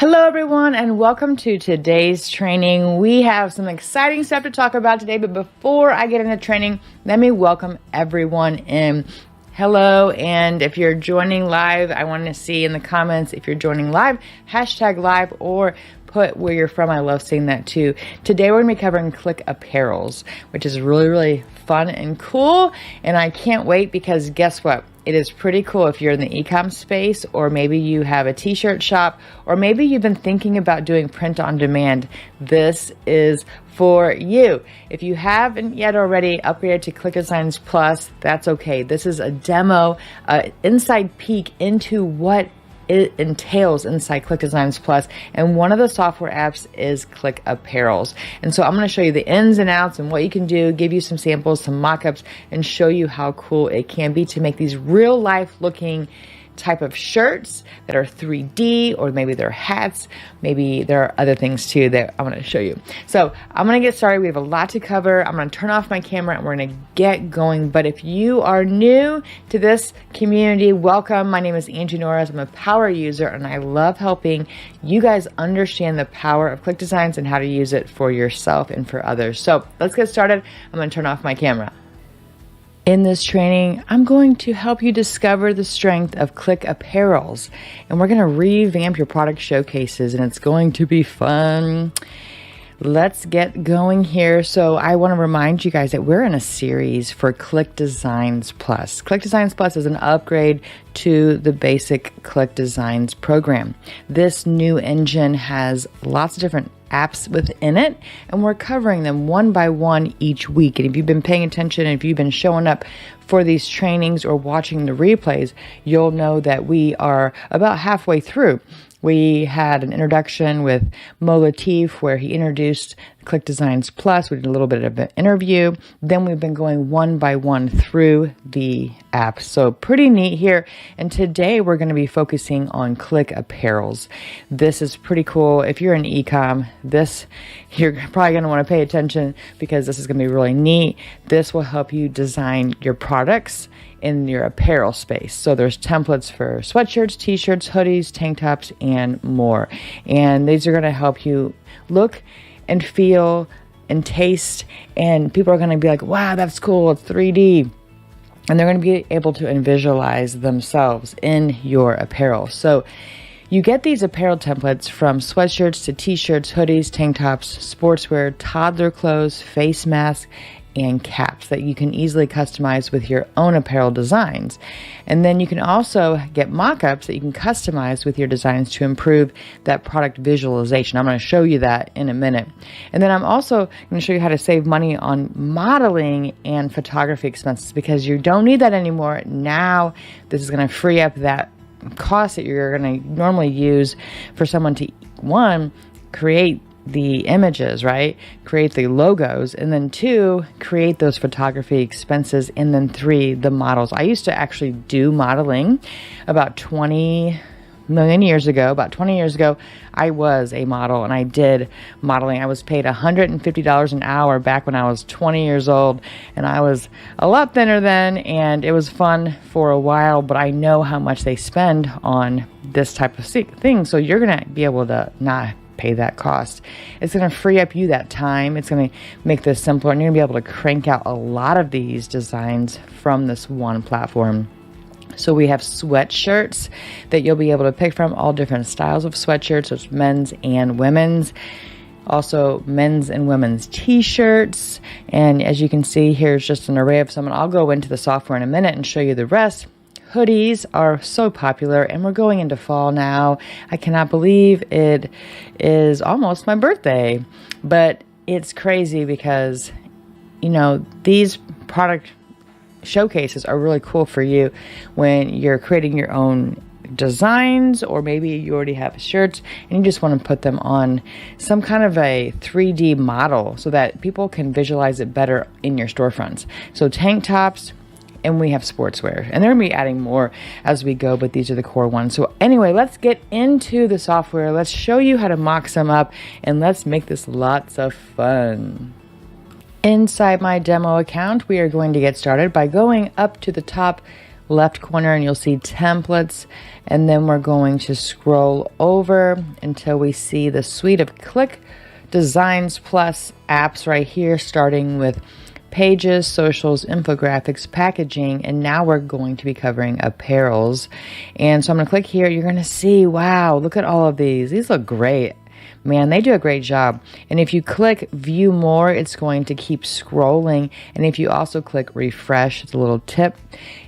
Hello everyone and welcome to today's training. We have some exciting stuff to talk about today, but before I get into training, let me welcome everyone in. Hello, and if you're joining live, I want to see in the comments if you're joining live, hashtag live, or put where you're from. I love seeing that too. Today we're going to be covering ClickApparels, which is really fun and cool, and I can't wait because guess what? It is pretty cool if you're in the e-com space, or maybe you have a t-shirt shop, or maybe you've been thinking about doing print on demand. This is for you. If you haven't yet already upgraded to ClickDesigns Plus, that's okay. This is a demo, inside peek into what it entails inside ClickDesigns Plus, and one of the software apps is ClickApparels. And so I'm going to show you the ins and outs and what you can do, give you some samples, some mock-ups, and show you how cool it can be to make these real life looking type of shirts that are 3D, or maybe they're hats, maybe there are other things too that I'm going to show you. So I'm going to get started. We have a lot to cover. I'm going to turn off my camera and we're going to get going. But if you are new to this community, welcome. My name is Angie Norris. I'm a power user and I love helping you guys understand the power of ClickDesigns and how to use it for yourself and for others. So let's get started. I'm going to turn off my camera. In this training, I'm going to help you discover the strength of ClickApparels, and we're going to revamp your product showcases, and it's going to be fun. Let's get going here. So I want to remind you guys that we're in a series for ClickDesigns Plus. ClickDesigns Plus is an upgrade to the basic ClickDesigns program. This new engine has lots of different apps within it, and we're covering them one by one each week. And if you've been paying attention, and if you've been showing up for these trainings or watching the replays, you'll know that we are about halfway through. We had an introduction with Mo Latif where he introduced ClickDesigns Plus. We did a little bit of an interview. Then we've been going one by one through the app. So pretty neat here. And today we're going to be focusing on ClickApparels. This is pretty cool. If you're in e-com, you're probably going to want to pay attention because this is going to be really neat. This will help you design your products in your apparel space. So there's templates for sweatshirts, t-shirts, hoodies, tank tops, and more. And these are going to help you look and feel and taste, and people are going to be like, wow, that's cool, it's 3D. And they're going to be able to visualize themselves in your apparel. So you get these apparel templates from sweatshirts to t-shirts, hoodies, tank tops, sportswear, toddler clothes, face masks, and caps that you can easily customize with your own apparel designs. And then you can also get mock-ups that you can customize with your designs to improve that product visualization. I'm going to show you that in a minute. And then I'm also going to show you how to save money on modeling and photography expenses, because you don't need that anymore. Now this is going to free up that cost that you're going to normally use for someone to, one, create the images, right? Create the logos, and then two, create those photography expenses, and then three, the models. I used to actually do modeling about 20 years ago. I was a model and I did modeling. I was paid $150 an hour back when I was 20 years old, and I was a lot thinner then, and it was fun for a while, but I know how much they spend on this type of thing. So you're going to be able to not pay that cost. It's going to free up you that time. It's going to make this simpler, and you're going to be able to crank out a lot of these designs from this one platform. So we have sweatshirts that you'll be able to pick from, all different styles of sweatshirts, so it's men's and women's. Also men's and women's t-shirts. And as you can see, here's just an array of some. I'll go into the software in a minute and show you the rest. Hoodies are so popular, and we're going into fall now. I cannot believe it is almost my birthday, but it's crazy because, these product showcases are really cool for you when you're creating your own designs, or maybe you already have shirts and you just want to put them on some kind of a 3D model so that people can visualize it better in your storefronts. So tank tops, and we have sportswear, and they're going to be adding more as we go, but these are the core ones. So anyway, let's get into the software. Let's show you how to mock some up, and let's make this lots of fun. Inside my demo account, we are going to get started by going up to the top left corner and you'll see templates, and then we're going to scroll over until we see the suite of Click Designs Plus apps right here, starting with pages, socials, infographics, packaging, and now we're going to be covering apparels. And so I'm going to click here. You're going to see, wow, look at all of these. These look great. Man, they do a great job. And if you click view more, it's going to keep scrolling. And if you also click refresh, it's a little tip,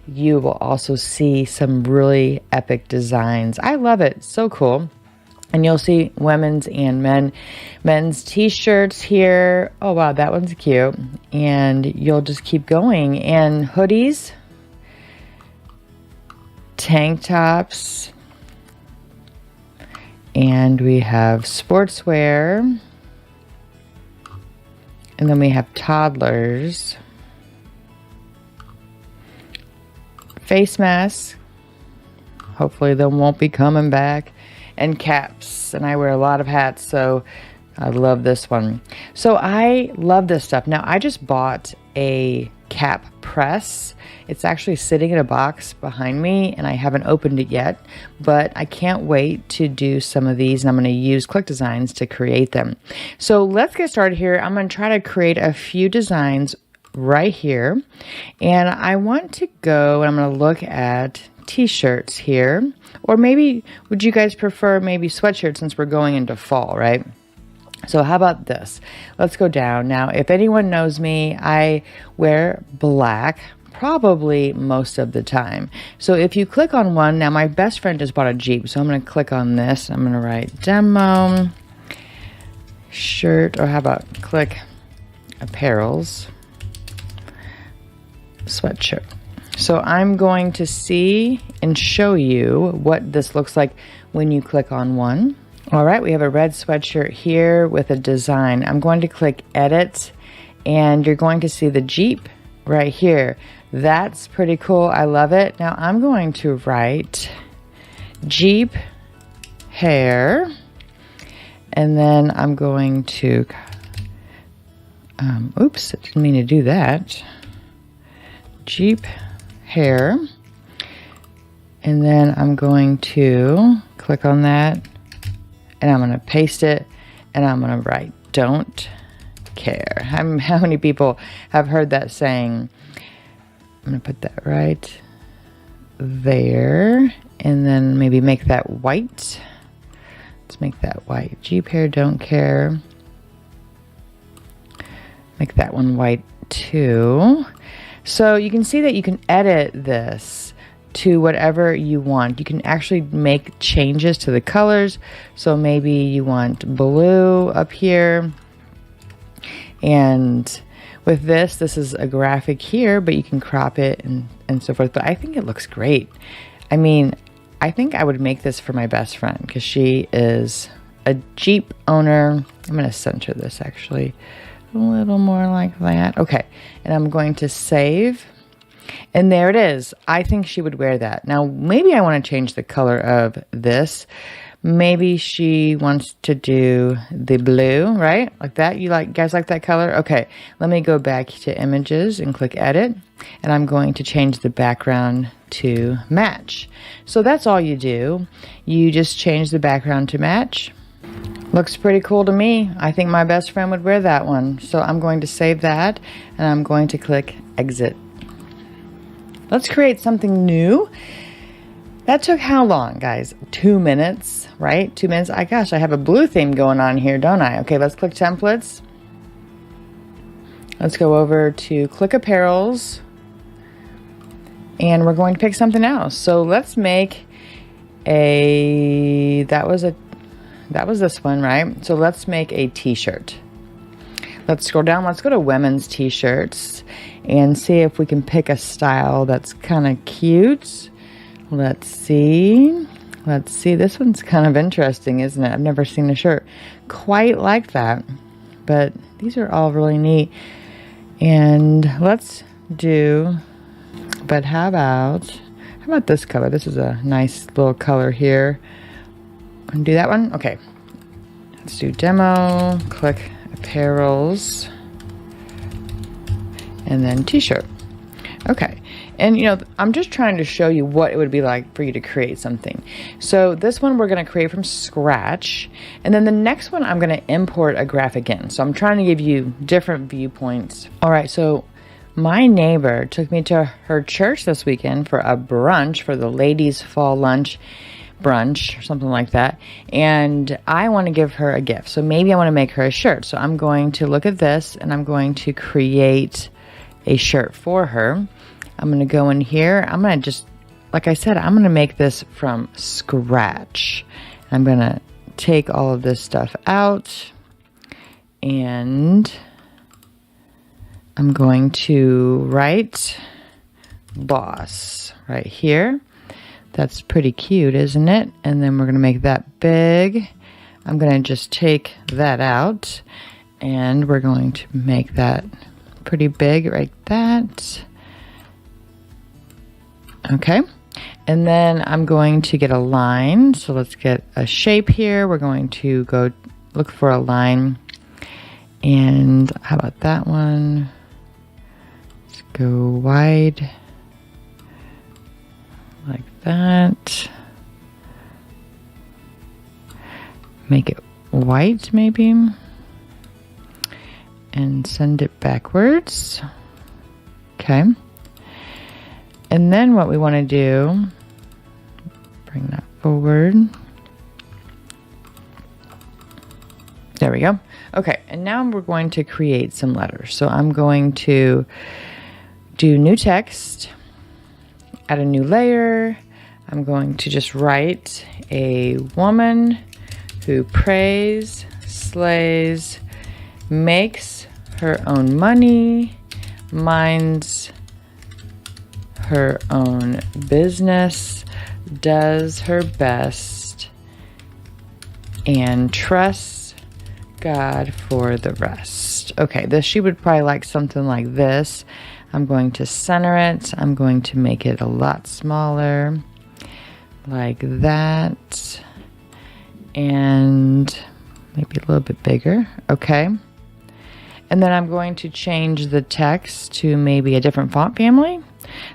you will also see some really epic designs. I love it. So cool. And you'll see women's and men's t-shirts here. Oh, wow, that one's cute. And you'll just keep going. And hoodies, tank tops, and we have sportswear, and then we have toddlers, face masks, hopefully they won't be coming back, and caps. And I wear a lot of hats, so I love this one. So I love this stuff. Now I just bought a cap press. It's actually sitting in a box behind me and I haven't opened it yet, but I can't wait to do some of these, and I'm going to use Click Designs to create them. So let's get started here. I'm going to try to create a few designs right here, and I want to go and I'm going to look at t-shirts here, or maybe would you guys prefer maybe sweatshirts since we're going into fall, right? So how about this? Let's go down. Now, if anyone knows me, I wear black probably most of the time. So if you click on one, now my best friend just bought a Jeep, so I'm going to click on this. I'm going to write demo shirt, or how about click apparels sweatshirt. So I'm going to see and show you what this looks like when you click on one. All right, we have a red sweatshirt here with a design. I'm going to click edit, and you're going to see the Jeep right here. That's pretty cool. I love it. Now I'm going to write Jeep hair, and then I'm going to, oops, I didn't mean to do that. Jeep hair, and then I'm going to click on that, and I'm going to paste it, and I'm going to write don't care. How many people have heard that saying? I'm going to put that right there, and then maybe make that white. Let's make that white. Jeep hair, don't care. Make that one white too. So you can see that you can edit this to whatever you want. You can actually make changes to the colors. So maybe you want blue up here. And with this is a graphic here, but you can crop it and so forth. But I think it looks great. I mean, I think I would make this for my best friend because she is a Jeep owner. I'm going to center this actually a little more like that. Okay. And I'm going to save. And there it is. I think she would wear that. Now, maybe I want to change the color of this. Maybe she wants to do the blue, right? Like that. You guys like that color? Okay. Let me go back to images and click edit. And I'm going to change the background to match. So that's all you do. You just change the background to match. Looks pretty cool to me. I think my best friend would wear that one. So I'm going to save that, and I'm going to click exit. Let's create something new. That took how long, guys? 2 minutes, right? 2 minutes. Gosh, I have a blue theme going on here, don't I? Okay, let's click templates. Let's go over to ClickApparels, and we're going to pick something else. So let's make that was this one, right? So let's make a t-shirt. Let's scroll down. Let's go to women's t-shirts and see if we can pick a style that's kind of cute. Let's see. This one's kind of interesting, isn't it? I've never seen a shirt quite like that, but these are all really neat. And let's do, but how about this color? This is a nice little color here. And do that one. Okay, let's do demo, click apparels, and then t-shirt. Okay, And I'm just trying to show you what it would be like for you to create something. So this one we're going to create from scratch. And then the next one I'm going to import a graphic in. So I'm trying to give you different viewpoints. All right, so my neighbor took me to her church this weekend for a brunch, for the ladies' fall lunch brunch or something like that. And I want to give her a gift. So maybe I want to make her a shirt. So I'm going to look at this and I'm going to create a shirt for her. I'm going to go in here. I'm going to just, like I said, I'm going to make this from scratch. I'm going to take all of this stuff out and I'm going to write boss right here. That's pretty cute, isn't it? And then we're going to make that big. I'm going to just take that out and we're going to make that pretty big like that. Okay. And then I'm going to get a line. So let's get a shape here. We're going to go look for a line. And how about that one? Let's go wide like that. Make it white maybe. And send it backwards. Okay. And then what we want to do, bring that forward. There we go. Okay, and now we're going to create some letters. So I'm going to do new text, add a new layer. I'm going to just write a woman who prays, slays, makes her own money, minds her own business, does her best, and trusts God for the rest. Okay, she would probably like something like this. I'm going to center it. I'm going to make it a lot smaller, like that, and maybe a little bit bigger. Okay. And then I'm going to change the text to maybe a different font family.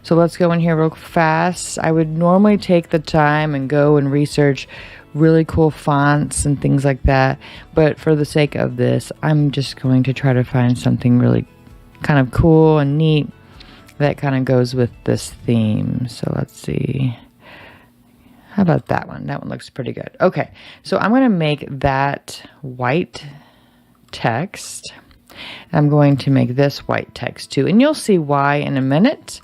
So let's go in here real fast. I would normally take the time and go and research really cool fonts and things like that. But for the sake of this, I'm just going to try to find something really kind of cool and neat that kind of goes with this theme. So let's see. How about that one? That one looks pretty good. Okay, so I'm going to make that white text. I'm going to make this white text too, and you'll see why in a minute.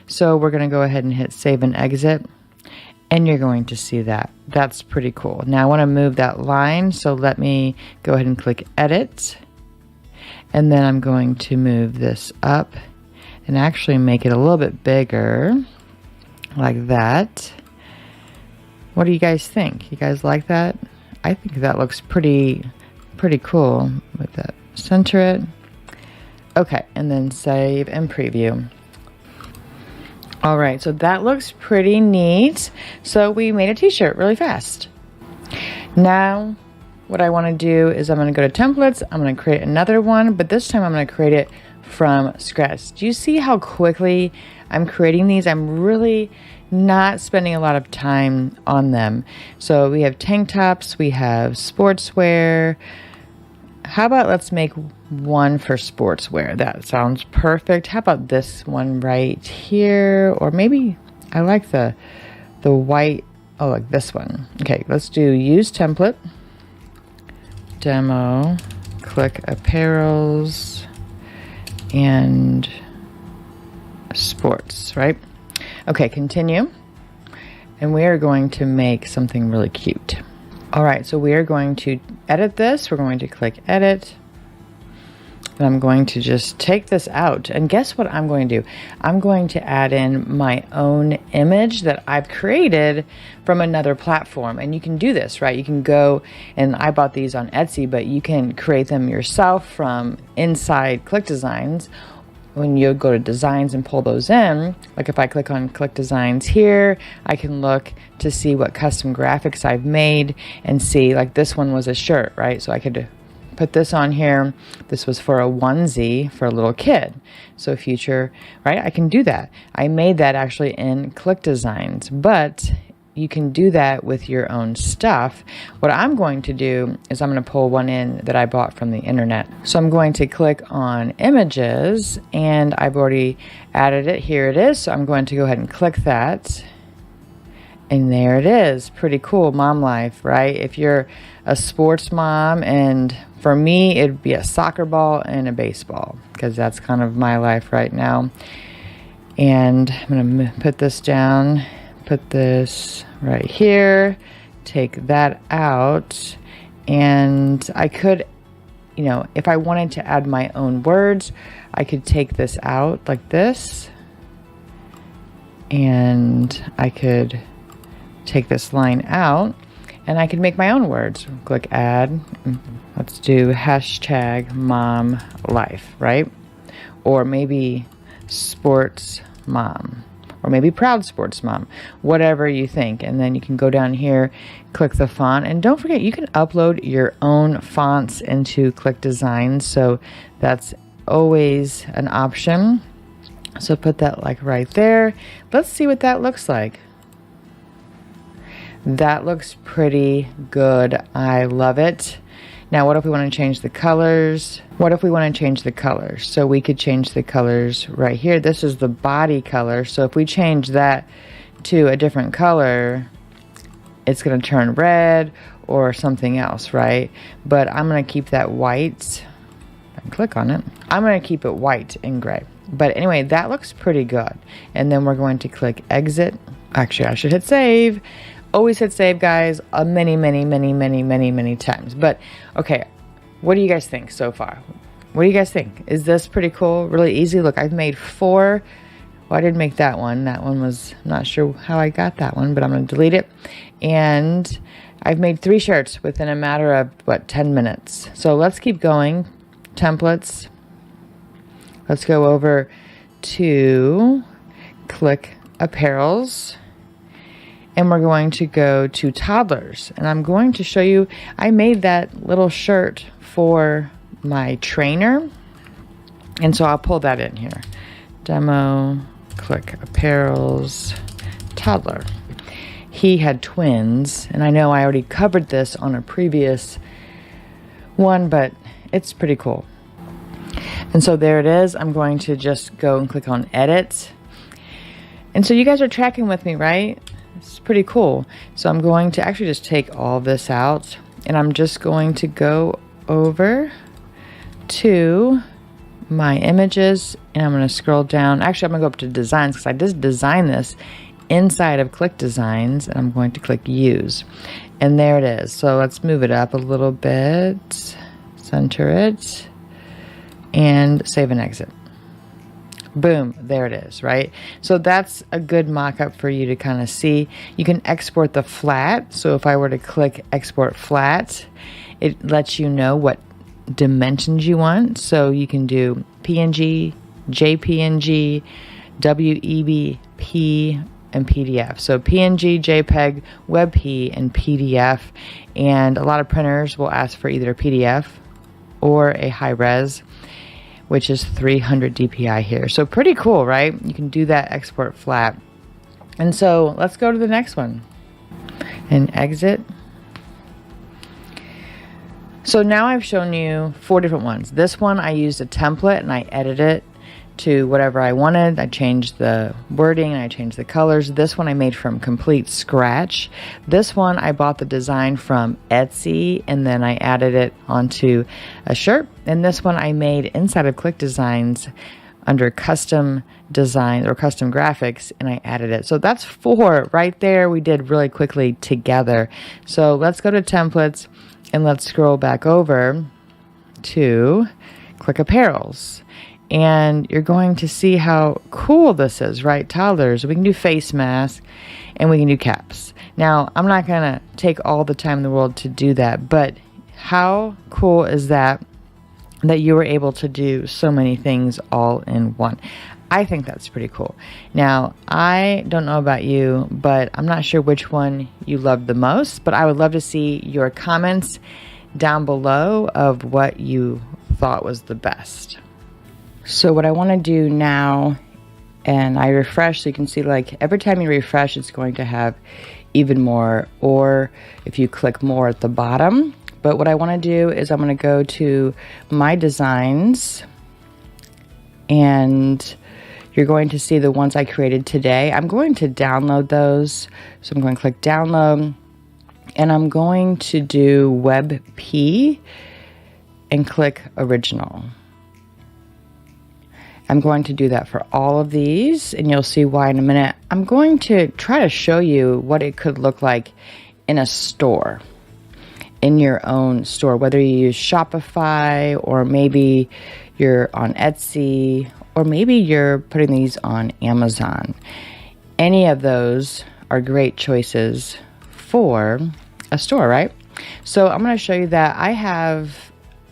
So we're going to go ahead and hit save and exit, and you're going to see that. That's pretty cool. Now I want to move that line, so let me go ahead and click edit, and then I'm going to move this up and actually make it a little bit bigger, like that. What do you guys think? You guys like that? I think that looks pretty cool with that. Center it. Okay, and then save and preview. All right, so that looks pretty neat. So we made a t-shirt really fast. Now, what I want to do is I'm going to go to templates. I'm going to create another one, but this time I'm going to create it from scratch. Do you see how quickly I'm creating these? I'm really not spending a lot of time on them. So we have tank tops, we have sportswear. How about let's make one for sportswear? That sounds perfect. How about this one right here? Or maybe I like the white. Oh, like this one. Okay, let's do use template, demo, ClickApparels, and sports, right? Okay, continue. And we are going to make something really cute. All right, so we are going to edit this. We're going to click edit. And I'm going to just take this out. And guess what I'm going to do? I'm going to add in my own image that I've created from another platform. And you can do this, right? You can go, and I bought these on Etsy, but you can create them yourself from inside Click Designs. When you go to designs and pull those in, like if I click on click designs here, I can look to see what custom graphics I've made and see, like this one was a shirt, right? So I could put this on here. This was for a onesie for a little kid. So future, right? I can do that. I made that actually in Click Designs, but you can do that with your own stuff. What I'm going to do is I'm going to pull one in that I bought from the internet. So I'm going to click on images, and I've already added it. Here it is. So I'm going to go ahead and click that. And there it is. Pretty cool mom life, right? If you're a sports mom, and for me, it'd be a soccer ball and a baseball, because that's kind of my life right now. And I'm going to put this down. Put this right here, take that out, and I could, you know, if I wanted to add my own words, I could take this out like this, and I could take this line out, and I could make my own words. Click add. Let's do hashtag mom life, right? Or maybe sports mom. Or maybe proud sports mom, whatever you think. And then you can go down here, click the font, and don't forget, you can upload your own fonts into Click Designs. So that's always an option. So put that like right there. Let's see what that looks like. That looks pretty good. I love it. Now, what if we want to change the colors? What if we want to change the colors? So we could change the colors right here. This is the body color. So if we change that to a different color, it's going to turn red or something else, right? But I'm going to keep that white. And click on it. I'm going to keep it white and gray. But anyway, that looks pretty good. And then we're going to click exit. Actually, I should hit save. Always hit save, guys, many times. But okay, what do you guys think so far? What do you guys think? Is this pretty cool? Really easy? Look, I've made 4. Well, I didn't make that one. That one was, I'm not sure how I got that one, but I'm going to delete it. And I've made 3 shirts within a matter of, 10 minutes. So let's keep going. Templates. Let's go over to ClickApparels. And we're going to go to toddlers. And I'm going to show you, I made that little shirt for my trainer. And so I'll pull that in here. Demo, ClickApparels, toddler. He had twins. And I know I already covered this on a previous one, but it's pretty cool. And so there it is. I'm going to just go and click on edit. And so you guys are tracking with me, right? It's pretty cool. So I'm going to actually just take all this out, and I'm just going to go over to my images, and I'm going to scroll down. Actually, I'm going to go up to designs, because I just designed this inside of Click Designs, and I'm going to click use. And there it is. So let's move it up a little bit, center it, and save and exit. Boom, there it is, right? So that's a good mock-up for you to kind of see. You can export the flat. So if I were to click export flat, it lets you know what dimensions you want. So you can do PNG, JPNG, WEBP, and PDF. So PNG, JPEG, WebP, and PDF. And a lot of printers will ask for either a PDF or a high res, which is 300 DPI here. So pretty cool, right? You can do that export flat. And so let's go to the next one and exit. So now I've shown you 4 different ones. This one I used a template and I edited it to whatever I wanted. I changed the wording and I changed the colors. This one I made from complete scratch. This one I bought the design from Etsy and then I added it onto a shirt. And this one I made inside of Click Designs under custom design or custom graphics, and I added it. So that's 4 right there we did really quickly together. So let's go to templates and let's scroll back over to ClickApparels. And you're going to see how cool this is, right? Toddlers, we can do face masks and we can do caps. Now, I'm not going to take all the time in the world to do that, but how cool is that you were able to do so many things all in one? I think that's pretty cool. Now, I don't know about you, but I'm not sure which one you loved the most, but I would love to see your comments down below of what you thought was the best. So what I want to do now, and I refresh, so you can see like every time you refresh, it's going to have even more, or if you click more at the bottom. But what I want to do is I'm going to go to my designs, and you're going to see the ones I created today. I'm going to download those. So I'm going to click download, and I'm going to do WebP and click original. I'm going to do that for all of these, and you'll see why in a minute. I'm going to try to show you what it could look like in a store, in your own store, whether you use Shopify, or maybe you're on Etsy, or maybe you're putting these on Amazon. Any of those are great choices for a store, right? So I'm going to show you that I have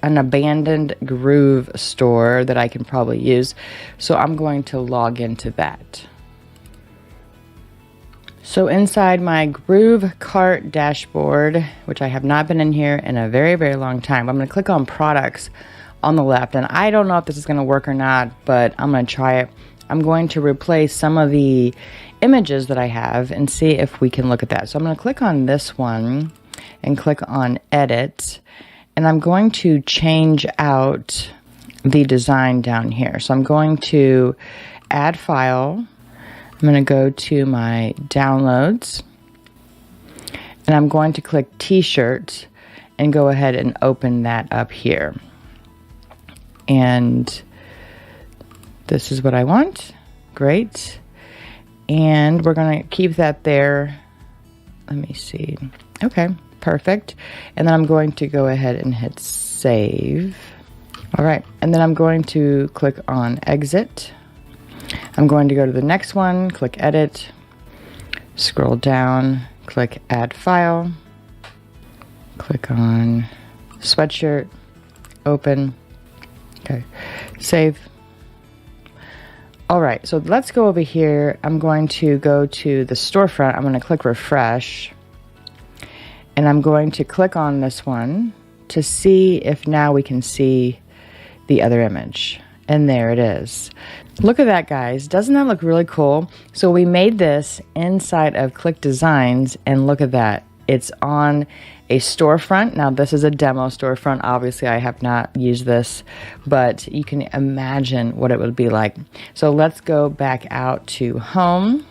an abandoned Groove store that I can probably use. So I'm going to log into that. So inside my Groove cart dashboard, which I have not been in here in a very, very long time, I'm going to click on products on the left. And I don't know if this is going to work or not, but I'm going to try it. I'm going to replace some of the images that I have and see if we can look at that. So I'm going to click on this one and click on edit. And I'm going to change out the design down here. So I'm going to add file. I'm going to go to my downloads, and I'm going to click t-shirt and go ahead and open that up here. And this is what I want. Great. And we're going to keep that there. Let me see. Okay. Perfect. And then I'm going to go ahead and hit save. All right. And then I'm going to click on exit. I'm going to go to the next one, click edit, scroll down, click add file, click on sweatshirt, open. Okay. Save. All right. So let's go over here. I'm going to go to the storefront. I'm going to click refresh. And I'm going to click on this one to see if now we can see the other image. And there it is. Look at that, guys. Doesn't that look really cool? So we made this inside of Click Designs, and look at that. It's on a storefront. Now, this is a demo storefront. Obviously, I have not used this, but you can imagine what it would be like. So let's go back out to home,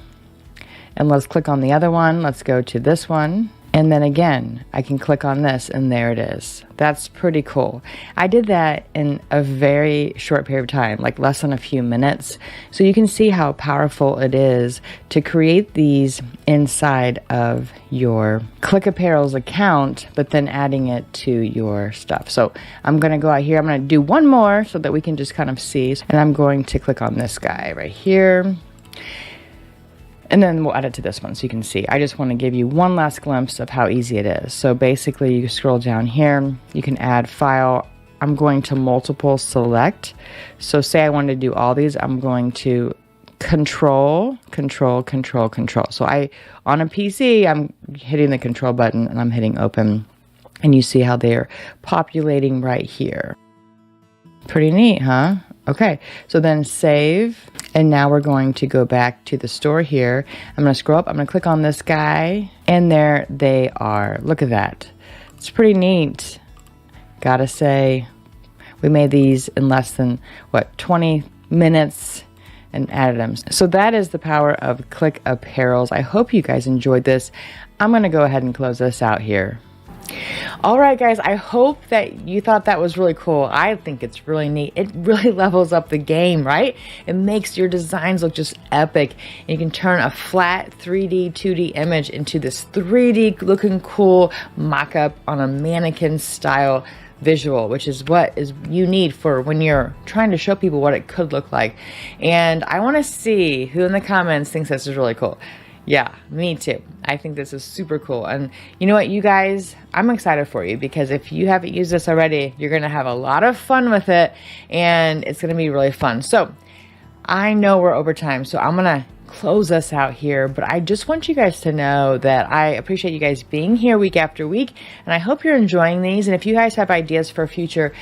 and let's click on the other one. Let's go to this one. And then again, I can click on this, and there it is. That's pretty cool. I did that in a very short period of time, like less than a few minutes. So you can see how powerful it is to create these inside of your ClickApparels account, but then adding it to your stuff. So I'm going to go out here. I'm going to do one more so that we can just kind of see. And I'm going to click on this guy right here. And then we'll add it to this one so you can see. I just want to give you one last glimpse of how easy it is. So basically you scroll down here, you can add file. I'm going to multiple select. So say I wanted to do all these, I'm going to control. So on a PC, I'm hitting the control button and I'm hitting open. And you see how they're populating right here. Pretty neat, huh? Okay, so then save, and now we're going to go back to the store here. I'm going to scroll up, I'm going to click on this guy, and there they are. Look at that. It's pretty neat. Gotta say, we made these in less than, 20 minutes and added them. So that is the power of ClickApparels. I hope you guys enjoyed this. I'm going to go ahead and close this out here. All right, guys, I hope that you thought that was really cool. I think it's really neat. It really levels up the game, right? It makes your designs look just epic. And you can turn a flat 3D, 2D image into this 3D looking cool mock-up on a mannequin style visual, which is what you need for when you're trying to show people what it could look like. And I want to see who in the comments thinks this is really cool. Yeah, me too. I think this is super cool. And you know what, you guys, I'm excited for you because if you haven't used this already, you're going to have a lot of fun with it and it's going to be really fun. So I know we're over time, so I'm going to close us out here, but I just want you guys to know that I appreciate you guys being here week after week, and I hope you're enjoying these. And if you guys have ideas for future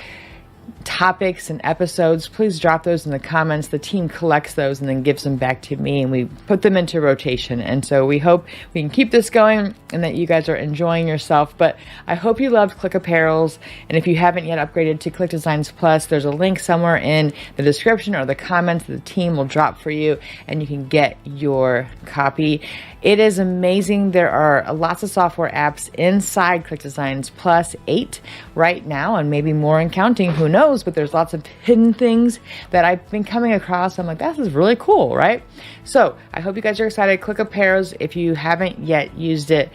topics and episodes, please drop those in the comments. The team collects those and then gives them back to me, and we put them into rotation. And so we hope we can keep this going and that you guys are enjoying yourself. But I hope you loved ClickApparels, and if you haven't yet upgraded to Click Designs Plus, there's a link somewhere in the description or the comments that the team will drop for you, and you can get your copy. It is amazing. There are lots of software apps inside Click Designs Plus 8 right now, and maybe more and counting, who knows, but there's lots of hidden things that I've been coming across. I'm like, this is really cool, right? So I hope you guys are excited. ClickApparels, if you haven't yet used it,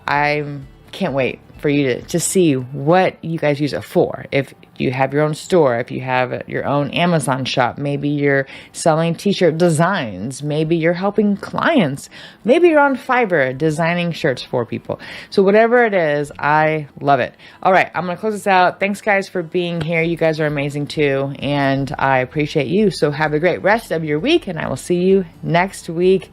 I can't wait for you to see what you guys use it for. If you have your own store, if you have your own Amazon shop, maybe you're selling t-shirt designs, maybe you're helping clients, maybe you're on Fiverr designing shirts for people. So whatever it is, I love it. All right, I'm going to close this out. Thanks guys for being here. You guys are amazing too, and I appreciate you. So have a great rest of your week, and I will see you next week.